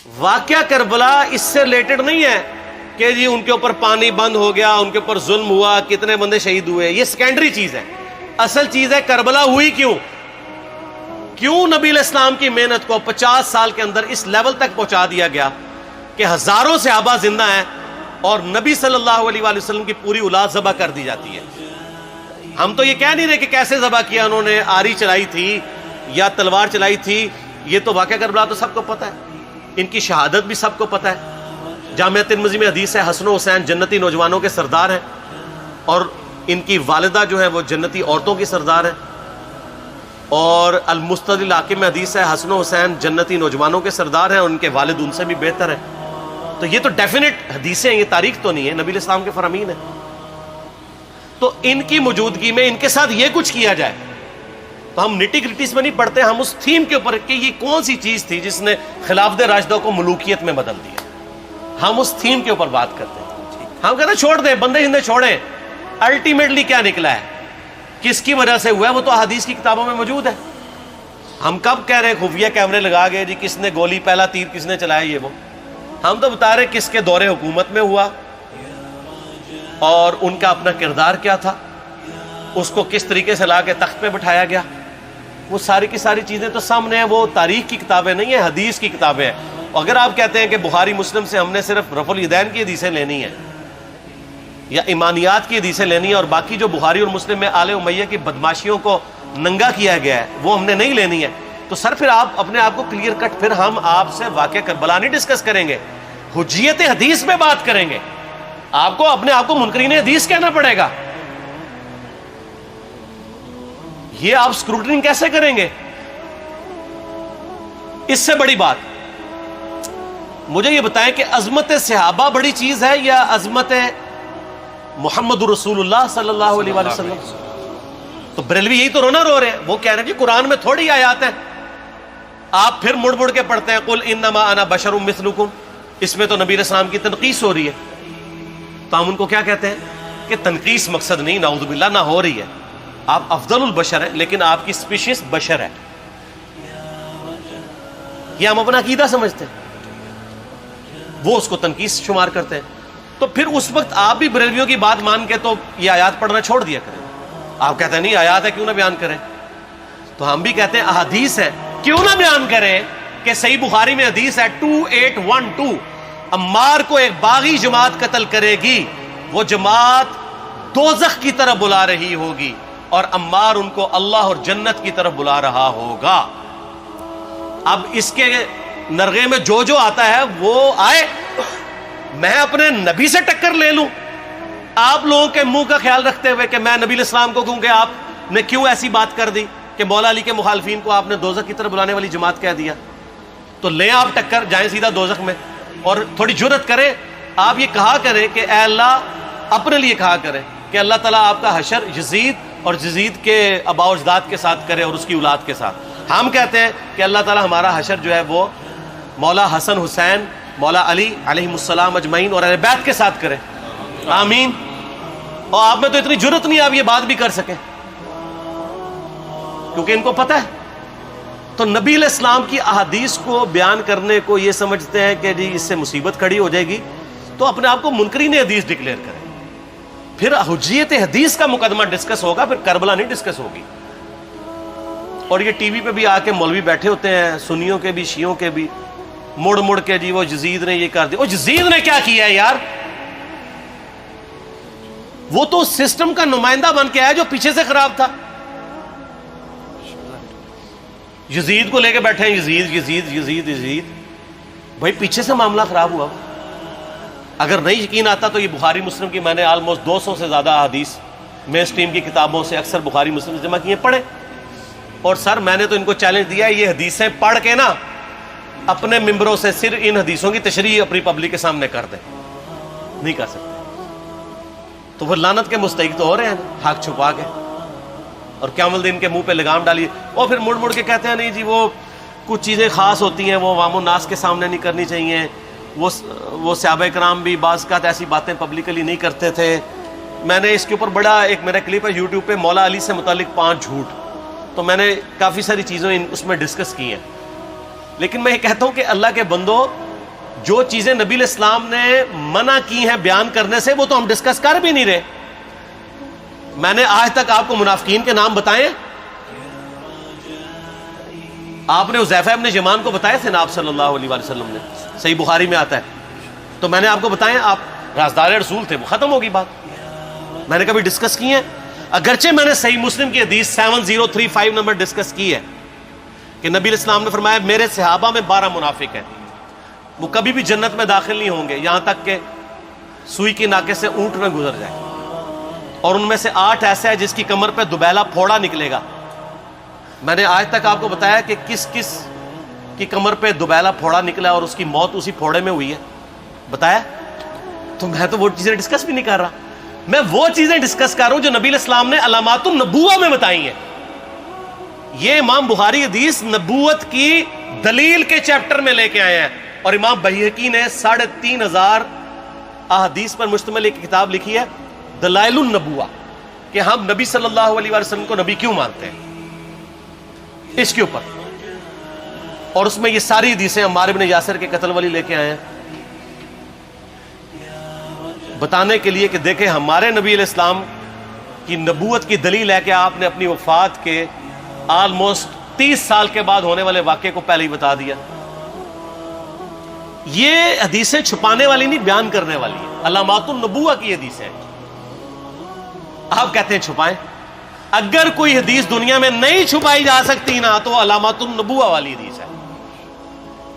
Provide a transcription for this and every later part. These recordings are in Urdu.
واقعہ کربلا اس سے ریلیٹڈ نہیں ہے کہ جی ان کے اوپر پانی بند ہو گیا، ان کے اوپر ظلم ہوا، کتنے بندے شہید ہوئے، یہ سیکنڈری چیز ہے. اصل چیز ہے کربلا ہوئی کیوں نبی علیہ السلام کی محنت کو 50 سال کے اندر اس لیول تک پہنچا دیا گیا کہ ہزاروں صحابہ زندہ ہیں اور نبی صلی اللہ علیہ وآلہ وسلم کی پوری اولاد ذبح کر دی جاتی ہے. ہم تو یہ کہہ نہیں رہے کہ کیسے ذبح کیا انہوں نے، آری چلائی تھی یا تلوار چلائی تھی، یہ تو واقعہ کربلا تو سب کو پتہ ہے، ان کی شہادت بھی سب کو پتہ ہے. جامعہ ترمذی میں حدیث ہے حسن و حسین جنتی نوجوانوں کے سردار ہیں اور ان کی والدہ جو ہے وہ جنتی عورتوں کی سردار ہیں. اور المستدل حاکم میں حدیث ہے حسن و حسین جنتی نوجوانوں کے سردار ہیں اور ان کے والد ان سے بھی بہتر ہیں. تو یہ تو ڈیفینٹ حدیثیں ہیں، یہ تاریخ تو نہیں ہے، نبی علیہ السلام کے فرامین ہیں. تو ان کی موجودگی میں ان کے ساتھ یہ کچھ کیا جائے تو ہم نٹی گریٹیز میں نہیں پڑھتے، ہم اس تھیم کے اوپر کہ یہ کون سی چیز تھی جس نے خلافت راشدہ کو ملوکیت میں بدل دیا، ہم اس تھیم کے اوپر بات کرتے ہیں. ہم کہتے ہیں چھوڑ دیں، بندے ہندے چھوڑیں. الٹیمیٹلی کیا نکلا ہے، کس کی وجہ سے ہوا ہے، وہ تو حدیث کی کتابوں میں موجود ہے. ہم کب کہہ رہے ہیں خفیہ کیمرے لگا گئے جی کس نے گولی پہلا تیر کس نے چلایا، یہ وہ ہم تو بتا رہے کس کے دور حکومت میں ہوا اور ان کا اپنا کردار کیا تھا، اس کو کس طریقے سے لا کے تخت پہ بٹھایا گیا. وہ ساری کی ساری چیزیں تو سامنے ہیں، وہ تاریخ کی کتابیں نہیں ہیں، حدیث کی کتابیں ہیں. اگر آپ کہتے ہیں کہ بخاری مسلم سے ہم نے صرف رفع الیدین کی حدیثیں لینی ہیں یا ایمانیات کی حدیثیں لینی ہے اور باقی جو بخاری اور مسلم میں آل امیہ کی بدماشیوں کو ننگا کیا گیا ہے وہ ہم نے نہیں لینی ہے، تو سر پھر آپ اپنے آپ کو کلیئر کٹ، پھر ہم آپ سے واقعہ کربلا نہیں ڈسکس کریں گے، حجیت حدیث پہ بات کریں گے. آپ کو اپنے آپ کو منکرین حدیث کہنا پڑے گا. یہ آپ اسکروٹنگ کیسے کریں گے؟ اس سے بڑی بات مجھے یہ بتائیں کہ عظمت صحابہ بڑی چیز ہے یا عظمت محمد رسول اللہ صلی اللہ علیہ وآلہ وسلم؟ تو بریلوی یہی تو رونا رو رہے ہیں، وہ کہہ رہے ہیں کہ قرآن میں تھوڑی آیات ہیں. آپ پھر مڑ کے پڑھتے ہیں قل انما انا بشر مثلکم، اس میں تو نبی علیہ السلام کی تنقیص ہو رہی ہے. تو ہم ان کو کیا کہتے ہیں کہ تنقیص مقصد نہیں، نعوذ باللہ، نہ ہو رہی ہے. آپ افضل البشر ہیں لیکن آپ کی سپیشیز بشر ہے، یہ ہم اپنا عقیدہ سمجھتے ہیں، وہ اس کو تنقیص شمار کرتے ہیں. تو پھر اس وقت آپ بھی بریلویوں کی بات مان کے تو یہ آیات پڑھنا چھوڑ دیا کریں. آپ کہتے ہیں نہیں آیات ہے کیوں نہ بیان کریں، تو ہم بھی کہتے ہیں احادیث ہے کیوں نہ بیان کریں. کہ صحیح بخاری میں حدیث ہے 2812 عمار کو ایک باغی جماعت قتل کرے گی، وہ جماعت دوزخ کی طرف بلا رہی ہوگی اور عمار ان کو اللہ اور جنت کی طرف بلا رہا ہوگا. اب اس کے نرغے میں جو آتا ہے وہ آئے، میں اپنے نبی سے ٹکر لے لوں آپ لوگوں کے منہ کا خیال رکھتے ہوئے کہ میں نبی علیہ السلام کو کہوں کہ آپ نے کیوں ایسی بات کر دی کہ مولا علی کے مخالفین کو آپ نے دوزخ کی طرف بلانے والی جماعت کہہ دیا. تو لیں آپ ٹکر، جائیں سیدھا دوزخ میں. اور تھوڑی جرت کریں، آپ یہ کہا کریں کہ اے اللہ، اپنے لیے کہا کریں کہ اللہ تعالیٰ آپ کا حشر یزید اور یزید کے آباء و اجداد کے ساتھ کرے اور اس کی اولاد کے ساتھ. ہم کہتے ہیں کہ اللہ تعالیٰ ہمارا حشر جو ہے وہ مولا حسن حسین، مولا علی علیہم السلام اجمعین اور اہل بیت کے ساتھ کرے، آمین. اور آپ میں تو اتنی جرت نہیں آپ یہ بات بھی کر سکیں کیونکہ ان کو پتہ ہے. تو نبی علیہ السلام کی احادیث کو بیان کرنے کو یہ سمجھتے ہیں کہ جی اس سے مصیبت کھڑی ہو جائے گی، تو اپنے آپ کو منکرین حدیث ڈکلیئر کریں. پھر حجیت حدیث کا مقدمہ ڈسکس ہوگا، پھر کربلا نہیں ڈسکس ہوگی. اور یہ ٹی وی پہ بھی آ کے مولوی بیٹھے ہوتے ہیں، سنیوں کے بھی شیعوں کے بھی، مڑ کے جی وہ یزید نے یہ کر دیا. وہ یزید نے کیا کیا ہے یار؟ وہ تو سسٹم کا نمائندہ بن کے آیا جو پیچھے سے خراب تھا. یزید کو لے کے بیٹھے ہیں، یزید یزید یزید یزید، بھائی پیچھے سے معاملہ خراب ہوا. اگر نہیں یقین آتا تو یہ بخاری مسلم کی میں نے آلموسٹ 200 سے زیادہ حدیث مین اسٹریم کی کتابوں سے اکثر بخاری مسلم سے جمع کیے، پڑھے. اور سر میں نے تو ان کو چیلنج دیا ہے، یہ حدیثیں پڑھ کے نا اپنے ممبروں سے صرف ان حدیثوں کی تشریح اپنی پبلک کے سامنے کر دیں. نہیں کر سکتے تو پھر لعنت کے مستحق تو ہو رہے ہیں حق چھپا کے، اور قیامت دن کے منہ پہ لگام ڈالیے. اور پھر مڑ کے کہتے ہیں نہیں جی وہ کچھ چیزیں خاص ہوتی ہیں وہ عوام الناس کے سامنے نہیں کرنی چاہیے. وہ صحابہ کرام بھی بعض اوقات ایسی باتیں پبلکلی نہیں کرتے تھے. میں نے اس کے اوپر بڑا ایک میرا کلپ ہے یوٹیوب پہ، مولا علی سے متعلق 5 جھوٹ، تو میں نے کافی ساری چیزیں اس میں ڈسکس کی ہیں. لیکن میں یہ کہتا ہوں کہ اللہ کے بندو، جو چیزیں نبی علیہ السلام نے منع کی ہیں بیان کرنے سے وہ تو ہم ڈسکس کر بھی نہیں رہے. میں نے آج تک آپ کو منافقین کے نام بتائے؟ آپ نے حذیفہ ابن یمان کو بتائے تھے نا آپ صلی اللہ علیہ وآلہ وسلم نے, صحیح بخاری میں آتا ہے. تو میں نے آپ کو بتایا, آپ رازدار رسول تھے, وہ ختم ہوگی بات. میں نے کبھی ڈسکس کی ہے؟ اگرچہ میں نے صحیح مسلم کی حدیث 7035 نمبر ڈسکس کی ہے کہ نبی علیہ السلام نے فرمایا میرے صحابہ میں 12 منافق ہیں, وہ کبھی بھی جنت میں داخل نہیں ہوں گے یہاں تک کہ سوئی کی ناکے سے اونٹ نہ گزر جائے, اور ان میں سے 8 ایسا ہے جس کی کمر پہ دوبیلا پھوڑا نکلے گا. میں نے آج تک آپ کو بتایا کہ کس کس کی کمر پہ دوبیلا پھوڑا نکلا اور اس کی موت اسی پھوڑے میں ہوئی ہے؟ بتایا؟ تو میں تو وہ چیزیں ڈسکس بھی نہیں کر رہا, میں وہ چیزیں ڈسکس کر رہا ہوں جو نبی علیہ السلام نے علامات النبوہ میں بتائی ہیں. یہ امام بخاری حدیث نبوت کی دلیل کے چیپٹر میں لے کے آئے ہیں, اور امام بہقی نے 3500 احادیث پر مشتمل ایک کتاب لکھی ہے دلائل النبوہ, کہ ہم نبی صلی اللہ علیہ وسلم کو نبی کیوں مانتے ہیں, اس کے اوپر. اور اس میں یہ ساری حدیثیں عمار بن یاسر کے قتل والی لے کے آئے ہیں بتانے کے لیے کہ دیکھیں ہمارے نبی علیہ السلام کی نبوت کی دلیل ہے کہ آپ نے اپنی وفات کے آلموسٹ 30 سال کے بعد ہونے والے واقعے کو پہلے ہی بتا دیا. یہ حدیثیں چھپانے والی نہیں, بیان کرنے والی ہیں, علامات النبوہ کی حدیثیں. آپ کہتے ہیں چھپائیں, اگر کوئی حدیث دنیا میں نہیں چھپائی جا سکتی نا تو علامات النبوہ والی حدیث ہے,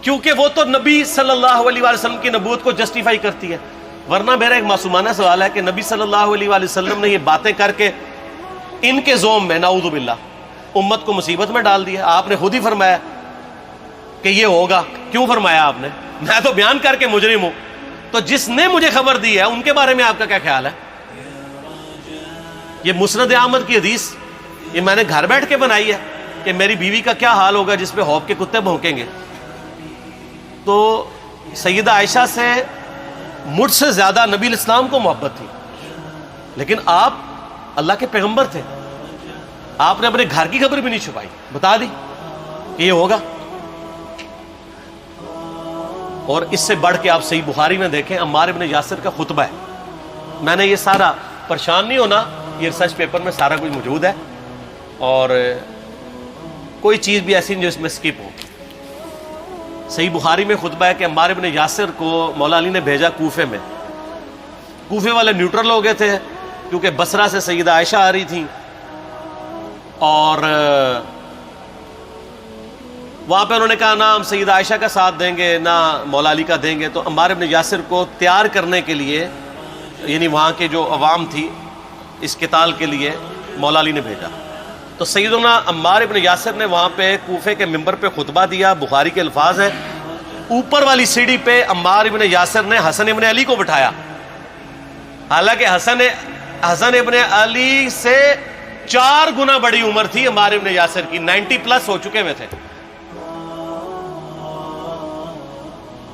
کیونکہ وہ تو نبی صلی اللہ علیہ وسلم کی نبوت کو جسٹیفائی کرتی ہے. ورنہ میرا ایک معصومانہ سوال ہے کہ نبی صلی اللہ علیہ وسلم نے یہ باتیں کر کے ان کے زوم میں نعوذ باللہ امت کو مصیبت میں ڈال دیا. آپ نے خود ہی فرمایا کہ یہ ہوگا. کیوں فرمایا آپ نے؟ میں تو بیان کر کے مجرم ہوں, تو جس نے مجھے خبر دی ہے ان کے بارے میں آپ کا کیا خیال ہے؟ یہ مسند احمد کی حدیث یہ میں نے گھر بیٹھ کے بنائی ہے کہ میری بیوی کا کیا حال ہوگا جس پہ خوف کے کتے بھونکیں گے. تو سیدہ عائشہ سے مجھ سے زیادہ نبی علیہ السلام کو محبت تھی, لیکن آپ اللہ کے پیغمبر تھے, آپ نے اپنے گھر کی خبر بھی نہیں چھپائی, بتا دی کہ یہ ہوگا. اور اس سے بڑھ کے آپ صحیح بخاری میں دیکھیں عمار بن یاسر کا خطبہ ہے. میں نے یہ سارا, پریشان نہیں ہونا, یہ ریسرچ پیپر میں سارا کچھ موجود ہے, اور کوئی چیز بھی ایسی نہیں جو اس میں سکپ ہو. صحیح بخاری میں خطبہ ہے کہ عمار بن یاسر کو مولا علی نے بھیجا کوفے میں. کوفے والے نیوٹرل ہو گئے تھے کیونکہ بصرہ سے سیدہ عائشہ آ رہی تھیں, اور وہاں پہ انہوں نے کہا نہ ہم سیدہ عائشہ کا ساتھ دیں گے نہ مولا علی کا دیں گے. تو عمار بن یاسر کو تیار کرنے کے لیے, یعنی وہاں کے جو عوام تھی اس قتال کے لیے, مولا علی نے بھیجا. تو سیدنا عمار بن یاسر نے وہاں پہ کوفے کے منبر پہ خطبہ دیا. بخاری کے الفاظ ہیں, اوپر والی سیڑھی پہ عمار بن یاسر نے حسن ابن علی کو بٹھایا, حالانکہ حسن ابن علی سے 4 گنا بڑی عمر تھی عمار بن یاسر کی, 90 پلس ہو چکے ہوئے تھے,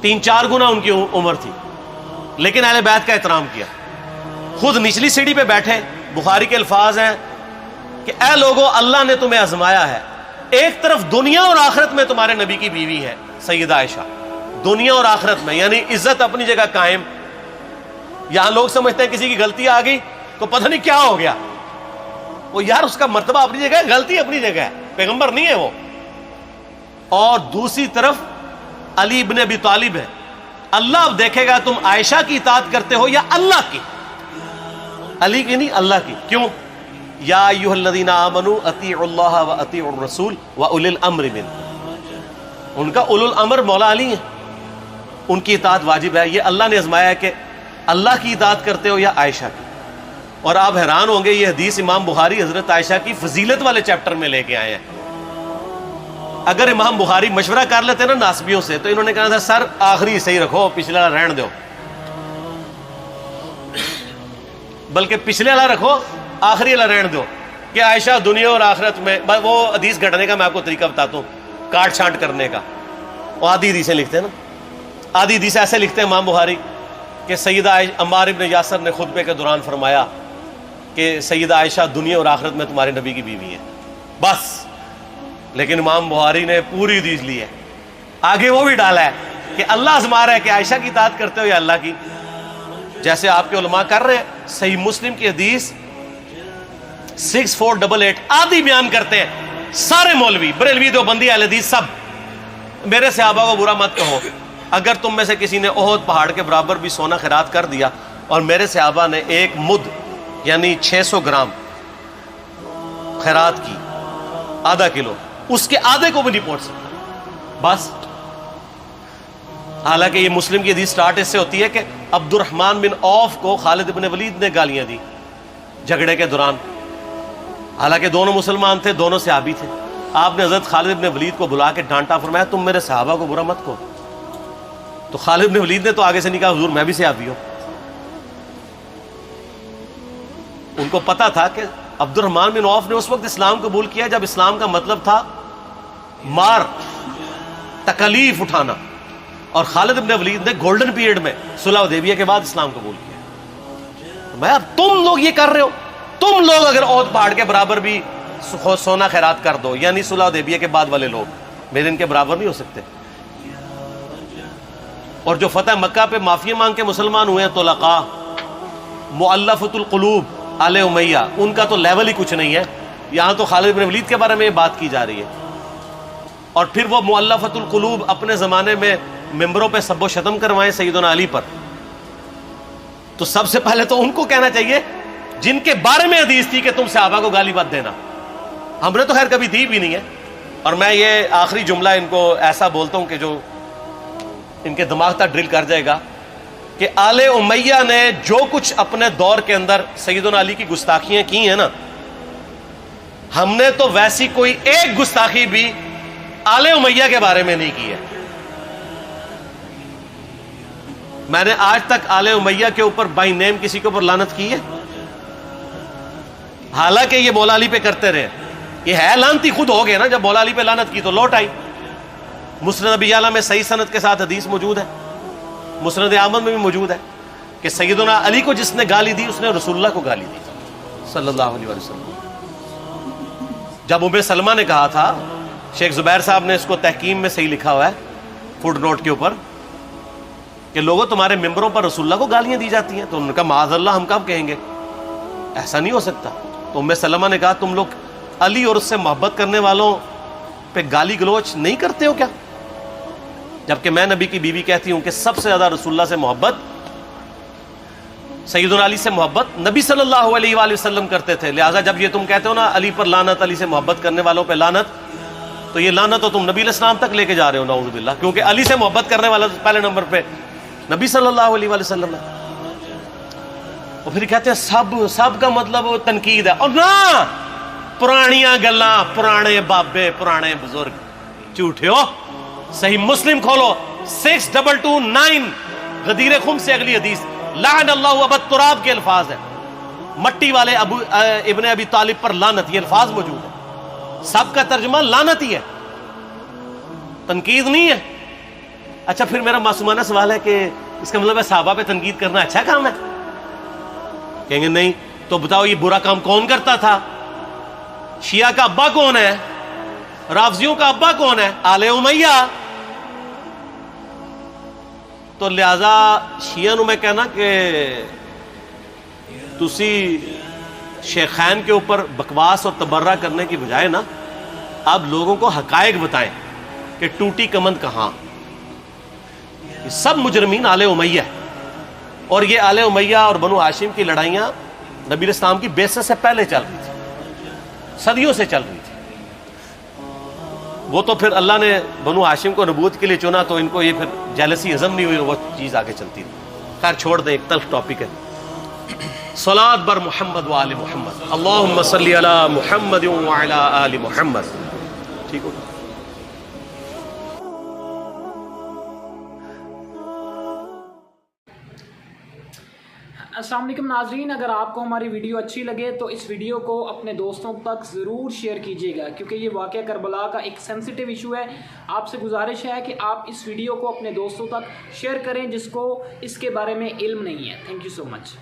3-4 گنا ان کی عمر تھی, لیکن اہل بیت کا احترام کیا. خود نچلی سیڑھی پہ بیٹھے. بخاری کے الفاظ ہیں کہ اے لوگو اللہ نے تمہیں آزمایا ہے, ایک طرف دنیا اور آخرت میں تمہارے نبی کی بیوی ہے سیدہ عائشہ, دنیا اور آخرت میں, یعنی عزت اپنی جگہ قائم. یہاں لوگ سمجھتے ہیں کسی کی غلطی آ گئی تو پتہ نہیں کیا ہو گیا, وہ یار اس کا مرتبہ اپنی جگہ ہے, غلطی اپنی جگہ ہے, پیغمبر نہیں ہے وہ. اور دوسری طرف علی ابن ابی طالب ہے. اللہ اب دیکھے گا تم عائشہ کی اطاعت کرتے ہو یا اللہ کی, علی کی نہیں اللہ کی. کیوں؟ یا ایھا الذین آمنوا اطیعوا اللہ واطیعوا الرسول واولی الامر منکم. ان کا اولو الامر مولا علی ہیں, ان کی اطاعت واجب ہے. یہ اللہ نے آزمایا ہے کہ اللہ کی اطاعت کرتے ہو یا عائشہ کی. اور آپ حیران ہوں گے, یہ حدیث امام بخاری حضرت عائشہ کی فضیلت والے چیپٹر میں لے کے آئے ہیں. اگر امام بخاری مشورہ کر لیتے نا ناسبیوں سے تو انہوں نے کہا تھا سر آخری صحیح رکھو, پچھلا رہن دو, بلکہ پچھلے والا رکھو آخری والا رہن دو, کہ عائشہ دنیا اور آخرت میں. وہ حدیث گھٹنے کا میں آپ کو طریقہ بتاتا ہوں, کاٹ چھانٹ کرنے کا. وہ آدھی حدیثیں لکھتے ہیں نا, آدھی حدیث ایسے لکھتے ہیں امام بخاری کہ سیدہ عمار ابن یاسر نے خطبے کے دوران فرمایا کہ سیدہ عائشہ دنیا اور آخرت میں تمہارے نبی کی بیوی ہے, بس. لیکن امام بخاری نے پوری حدیث لی ہے, آگے وہ بھی ڈالا ہے کہ اللہ آزما رہا ہے کہ عائشہ کی اطاعت کرتے ہو یا اللہ کی، جیسے آپ کے علماء کر رہے ہیں۔ صحیح مسلم کی حدیث 6488 آدھی بیان کرتے ہیں سارے مولوی، بریلوی، دیوبندی، اہل حدیث، سب، میرے صحابہ کو برا مت کہو، اگر تم میں سے کسی نے احد پہاڑ کے برابر بھی سونا خیرات کر دیا اور میرے صحابہ نے ایک مد یعنی 600 گرام خیرات کی، آدھا کلو، اس کے آدھے کو بھی نہیں پہنچ سکتا بس۔ حالانکہ یہ مسلم کی حدیث سٹارٹ اس سے ہوتی ہے کہ عبد الرحمن بن عوف کو خالد بن ولید نے گالیاں دی جھگڑے کے دوران، حالانکہ دونوں مسلمان تھے، دونوں صحابی تھے۔ آپ نے حضرت خالد بن ولید کو بلا کے ڈانٹا، فرمایا تم میرے صحابہ کو برا مت کہو۔ تو خالد بن ولید نے تو آگے سے نہیں کہا حضور میں بھی صحابی ہوں۔ ان کو پتا تھا کہ عبد الرحمن بن عوف نے اس وقت اسلام قبول کیا جب اسلام کا مطلب تھا مار، تکلیف اٹھانا، اور خالد بن ولید نے گولڈن پیریڈ میں صلح حدیبیہ کے بعد اسلام قبول کیا۔ میں اب تم لوگ یہ کر رہے ہو، تم لوگ اگر احد پہاڑ کے برابر بھی سونا خیرات کر دو، یعنی صلح حدیبیہ کے بعد والے لوگ میرے ان کے برابر نہیں ہو سکتے۔ اور جو فتح مکہ پہ معافی مانگ کے مسلمان ہوئے ہیں طلقاء، مؤلفۃ القلوب آل امیہ، ان کا تو لیول ہی کچھ نہیں ہے۔ یہاں تو خالد بن ولید کے بارے میں یہ بات کی جا رہی ہے، اور پھر وہ مؤلفۃ القلوب اپنے زمانے میں ممبروں پہ سب و شتم کروائیں سیدنا علی پر، تو سب سے پہلے تو ان کو کہنا چاہیے جن کے بارے میں حدیث تھی کہ تم صحابہ کو گالی مت دینا۔ ہم نے تو خیر کبھی دی بھی نہیں ہے۔ اور میں یہ آخری جملہ ان کو ایسا بولتا ہوں کہ جو ان کے دماغ تک ڈرل کر جائے گا کہ آل امیہ نے جو کچھ اپنے دور کے اندر سیدنا علی کی گستاخیاں کی ہیں نا، ہم نے تو ویسی کوئی ایک گستاخی بھی آل امیہ کے بارے میں نہیں کی ہے۔ میں نے آج تک آل امیہ کے اوپر بائی نیم کسی کے اوپر لعنت کی ہے؟ حالانکہ یہ مولا علی پہ کرتے رہے، یہ ہے لعنتی خود ہو گئے نا، جب مولا علی پہ لعنت کی تو لوٹ آئی۔ مسند ابی یعلا میں صحیح سند کے ساتھ حدیث موجود ہے، مسند احمد میں بھی موجود ہے کہ سیدنا علی کو جس نے گالی دی اس نے رسول اللہ کو گالی دی صلی اللہ علیہ وسلم۔ جب ام سلمہ نے کہا تھا، شیخ زبیر صاحب نے اس کو تحکیم میں صحیح لکھا ہوا ہے فوٹ نوٹ کے اوپر، کہ لوگوں تمہارے ممبروں پر رسول اللہ کو گالیاں دی جاتی ہیں، تو انہوں نے کہا معاذ اللہ، ہم کب کہیں گے، ایسا نہیں ہو سکتا۔ تو ام سلمہ نے کہا تم لوگ علی اور اس سے محبت کرنے والوں پہ گالی گلوچ نہیں کرتے ہو کیا؟ جبکہ میں نبی کی بیوی کہتی ہوں کہ سب سے زیادہ رسول اللہ سے محبت، سیدنا علی سے محبت نبی صلی اللہ علیہ وآلہ وسلم کرتے تھے۔ لہٰذا جب یہ تم کہتے ہو نا علی پر لعنت، علی سے محبت کرنے والوں پہ لعنت، تو یہ لعنت تو تم نبی علیہ السلام تک لے کے جا رہے ہو نعوذ باللہ، کیونکہ علی سے محبت کرنے والا پہلے نمبر پہ نبی صلی اللہ علیہ وآلہ وسلم ہے۔ اور پھر کہتے ہیں سب کا مطلب تنقید ہے، اور نہ پرانیاں گلاں، پرانے بابے، پرانے بزرگ، جھوٹے ہو۔ صحیح مسلم کھولو 6229 غدیر خم سے اگلی حدیث، لعن اللہ ابا التراب کے الفاظ ہیں، مٹی والے ابن ابی طالب پر لعنت، یہ الفاظ موجود ہیں۔ سب کا ترجمہ لعنت ہی ہے، تنقید نہیں ہے۔ اچھا پھر میرا معصومانہ سوال ہے کہ اس کا مطلب ہے صحابہ پہ تنقید کرنا اچھا کام ہے؟ کہیں گے نہیں، تو بتاؤ یہ برا کام کون کرتا تھا؟ شیعہ کا ابا کون ہے؟ رافضیوں کا ابا کون ہے؟ آل امیہ۔ تو لہذا شیعہ نو میں کہنا کہ تسی شیخین کے اوپر بکواس اور تبرہ کرنے کی بجائے نا اب لوگوں کو حقائق بتائیں کہ ٹوٹی کمند کہاں۔ یہ سب مجرمین آل امیہ ہے، اور یہ آل امیہ اور بنو ہاشم کی لڑائیاں نبی علیہ السلام کی بعثت سے پہلے چل رہی تھی، صدیوں سے چل رہی تھی۔ وہ تو پھر اللہ نے بنو ہاشم کو نبوت کے لیے چنا تو ان کو یہ پھر جیلسی ہضم نہیں ہوئی، وہ چیز آگے چلتی رہی۔ خیر چھوڑ دیں، ایک تلخ ٹاپک ہے۔ صلاۃ بر محمد و آل محمد، اللہم صلی علی محمد و علی آل محمد۔ ٹھیک ہو؟ السلام علیکم ناظرین، اگر آپ کو ہماری ویڈیو اچھی لگے تو اس ویڈیو کو اپنے دوستوں تک ضرور شیئر کیجیے گا، کیونکہ یہ واقعہ کربلا کا ایک سینسٹیو ایشو ہے۔ آپ سے گزارش ہے کہ آپ اس ویڈیو کو اپنے دوستوں تک شیئر کریں جس کو اس کے بارے میں علم نہیں ہے۔ Thank you so much.